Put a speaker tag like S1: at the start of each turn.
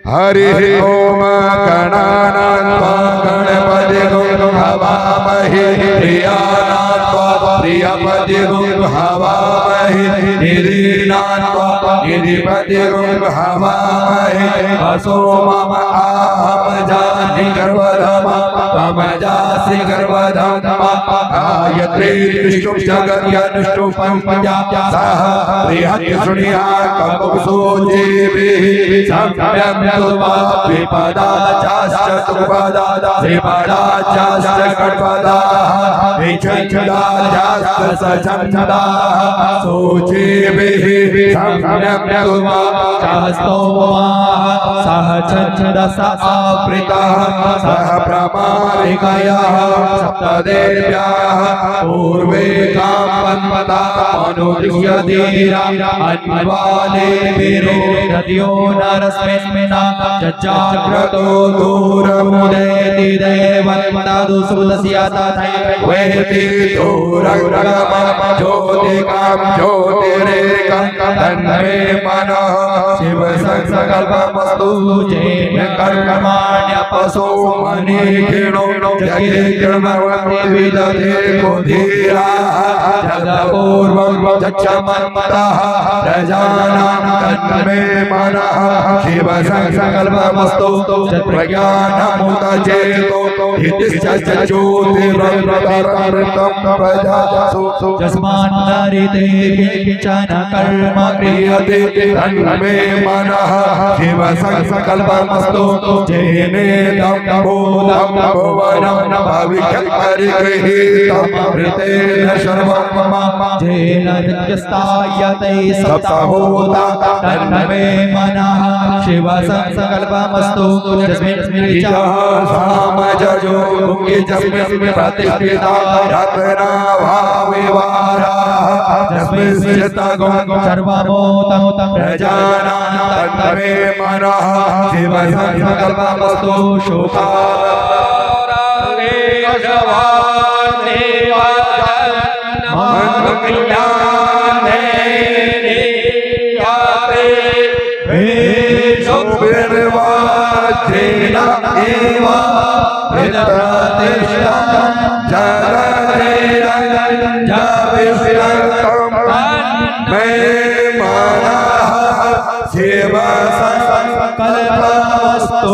S1: हरि ओम गणानात्वा गणपतिगुं हवामहे प्रियानात्वा प्रियपतिगुं हवामहे निरीनात्वा निधिपतिगुं हवामहे असो मम आहम जानि गर्वधमा त्वम जासि गर्वधमा गायत्री त्रिष्टुं जगत्यनुष्टुं पंचजा सह बृहत्सुनिया कपुसो जीविः सम्यक् विपदा चाश्च तुपदा विपदा चाश्च कटपदा विचंचदा चाश्च सचंचदा सोचीभिः सम्यक् चास्तोमा सह चंचदा स आवृतः सह प्रमारिकया सप्तदेव्याः पूर्वे कामपन्पदा अनुदृश्यधीरा अन्वाले वीरो नद्यो नरस्मिन्ना जज्जाग्रतो दूरमुदयति देवन्तादु सुदस्याता वेति दूरग्रम ज्योतिकां ज्योतिरेकं तन्मे मनः शिव संकल्पमस्तु जेन कर्माण्यपसो मनीषिणो जगे कर्मवन्ति विदधे कुधीरा जगपूर्वं जक्षमन्तः प्रजानां तन्मे मनः शिव संकल्पमस्तु प्रज्ञानमुदचेतो हितिश्च ज्योतिरन्तरं प्रजासु यस्मान्नरिते किञ्चन कर्म क्रियते तन्मे मनः शिव संकल्पमस्तु जेनेदं बोधं भुवनं भविष्यत्परिगृहीतं मृतेन सर्वं मम जेन नित्यस्थायते सप्तभूता तन्मे मनः शिव संकल्पमस्तु यस्मिन् सामजो यस्मिन् प्रतिष्ठिता रत्नाभाविवारा यस्मिन् चित्तगुं सर्वभूतं प्रजानां तन्मे मनः शिव संकल्पमस्तु शुभा शिव संकल्पमस्तु